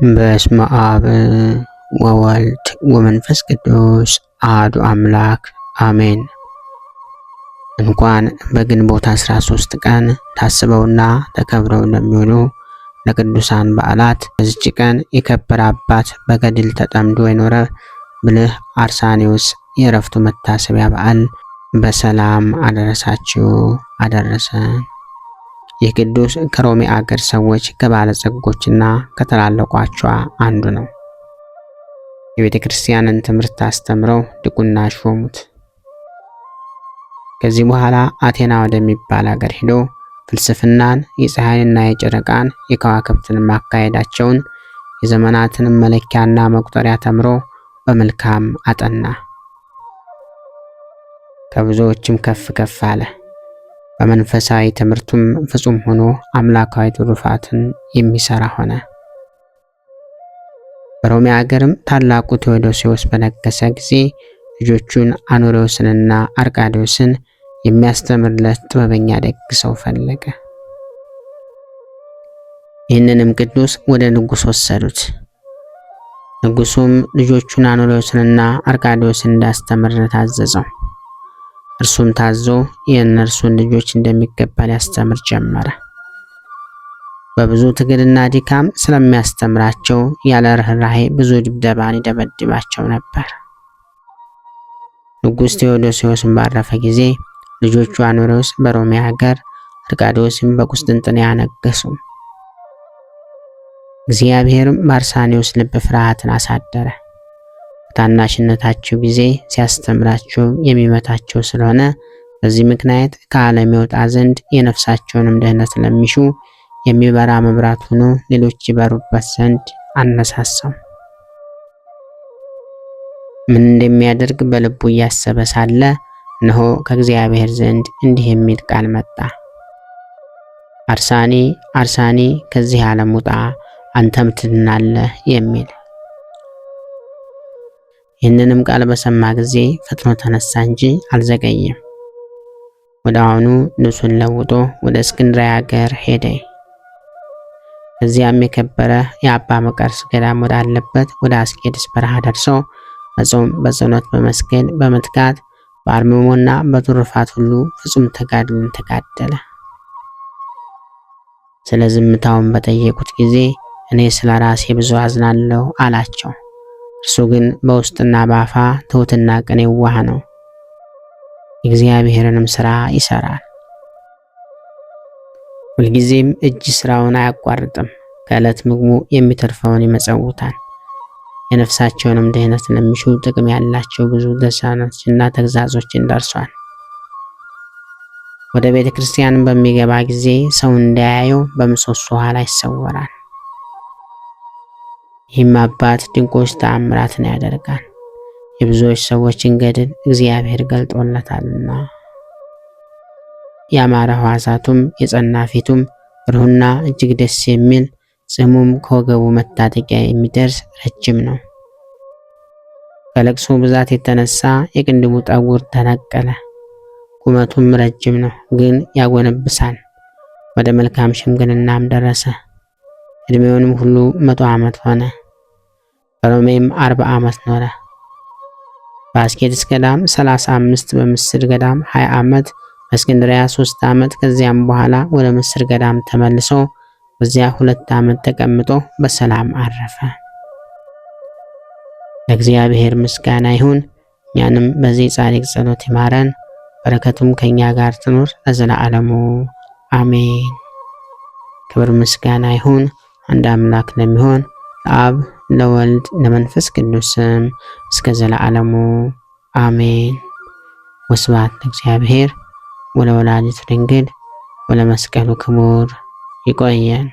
በስመ አብ ወወልድ ወመንፈስ ቅዱስ አሐዱ አምላክ አሜን። እንኳን በግንቦት 13 ቀን ታስበውና ተከብረው እንደሚውሉ ለቅዱሳን በዓላት በዚች ቀን የከበረ አባት በገድል ተጠምዶ የኖረ ብልህ አርሳኔዎስ የዕረፍቱ መታሰቢያ በዓል በሰላም አደረሳችሁ አደረሰን። ይህ ቅዱስ ከሮሜ አገር ሰዎች ከባለጸጎችና ከተላለቋቸው አንዱ ነው። የቤተ ክርስቲያንን ትምህርት አስተምረው ድቁና ሾሙት። ከዚህ በኋላ አቴና ወደሚባል ሀገር ሄዶ ፍልስፍናን፣ የፀሐይንና የጨረቃን የከዋክብትን ማካሄዳቸውን የዘመናትን መለኪያና መቁጠሪያ ተምሮ በመልካም አጠና። ከብዙዎችም ከፍ ከፍ አለ። በመንፈሳዊ ትምህርቱም ፍጹም ሆኖ አምላካዊ ትሩፋትን የሚሰራ ሆነ። በሮሜ ሀገርም ታላቁ ቴዎዶሲዎስ በነገሰ ጊዜ ልጆቹን አኖሬዎስንና አርቃዴዎስን የሚያስተምርለት ጥበበኛ ደግ ሰው ፈለገ። ይህንንም ቅዱስ ወደ ንጉሥ ወሰዱት። ንጉሡም ልጆቹን አኖሬዎስንና አርቃዴዎስን እንዳስተምርለት አዘዘው። እርሱም ታዞ የእነርሱን ልጆች እንደሚገባ ሊያስተምር ጀመረ። በብዙ ትግልና ድካም ስለሚያስተምራቸው ያለ ርኅራኄ ብዙ ድብደባን ይደበድባቸው ነበር። ንጉሥ ቴዎዶሲዎስን ባረፈ ጊዜ ልጆቹ አኖሬዎስ በሮሜ ሀገር፣ አርቃዴዎስም በቁስጥንጥንያ ነገሱ። እግዚአብሔርም በአርሳኔዎስ ልብ ፍርሃትን አሳደረ። በታናሽነታቸው ጊዜ ሲያስተምራቸው የሚመታቸው ስለሆነ በዚህ ምክንያት ከዓለም ይወጣ ዘንድ የነፍሳቸውንም ደህንነት ለሚሹ የሚበራ መብራት ሆኖ ሌሎች ይበሩበት ዘንድ አነሳሳው። ምን እንደሚያደርግ በልቡ እያሰበ ሳለ እነሆ ከእግዚአብሔር ዘንድ እንዲህ የሚል ቃል መጣ። አርሳኔ አርሳኔ ከዚህ ዓለም ውጣ፣ አንተም ትድናለህ የሚል። ይህንንም ቃል በሰማ ጊዜ ፈጥኖ ተነሳ እንጂ አልዘገየም። ወደ አሁኑ ልብሱን ለውጦ ወደ እስክንድርያ ሀገር ሄደ። እዚያም የከበረ የአባ መቃርስ ገዳም ወዳለበት ወደ አስቄጥስ በረሃ ደርሶ በጾም በጸሎት በመስገድ በመትጋት በአርምሞና በትሩፋት ሁሉ ፍጹም ተጋድሎን ተጋደለ። ስለ ዝምታውን በጠየቁት ጊዜ እኔ ስለ ራሴ ብዙ አዝናለሁ አላቸው። እርሱ ግን በውስጥና በአፋ ትሑትና ቅን የዋህ ነው። የእግዚአብሔርንም ሥራ ይሰራል። ሁልጊዜም እጅ ሥራውን አያቋርጥም። ከዕለት ምግቡ የሚተርፈውን ይመጸውታል። የነፍሳቸውንም ደህንነት ለሚሹ ጥቅም ያላቸው ብዙ ድርሳኖችና ተግሳጾችን ደርሷል። ወደ ቤተ ክርስቲያን በሚገባ ጊዜ ሰው እንዳያየው በምሰሶ ኋላ ይሰወራል። ይህም አባት ድንቆች ተአምራትን ያደርጋል። የብዙዎች ሰዎችን ገድል እግዚአብሔር ገልጦለታልና። ያማረ ሕዋሳቱም የጸና ፊቱም ብሩህና እጅግ ደስ የሚል ጽሙም ከወገቡ መታጠቂያ የሚደርስ ረጅም ነው። ከለቅሶ ብዛት የተነሳ የቅንድቡ ጠጉር ተነቀለ። ቁመቱም ረጅም ነው፣ ግን ያጎነብሳል። ወደ መልካም ሽምግልናም ደረሰ። እድሜውንም ሁሉ 100 ዓመት ሆነ። በሮሜም 40 ዓመት ኖረ። በአስቄጥስ ገዳም 35፣ በምስር ገዳም 20 ዓመት፣ በእስክንድርያ 3 ዓመት። ከዚያም በኋላ ወደ ምስር ገዳም ተመልሶ በዚያ 2 ዓመት ተቀምጦ በሰላም አረፈ። ለእግዚአብሔር ምስጋና ይሁን። እኛንም በዚህ ጻድቅ ጸሎት ይማረን፣ በረከቱም ከኛ ጋር ትኑር ለዘላለሙ አሜን። ክብር ምስጋና ይሁን አንድ አምላክ ለሚሆን ለአብ ለወልድ ለመንፈስ ቅዱስ ስም እስከ ዘላለሙ አሜን። ወስብሐት ለእግዚአብሔር ወለወላዲቱ ድንግል ወለመስቀሉ ክቡር። ይቆየን።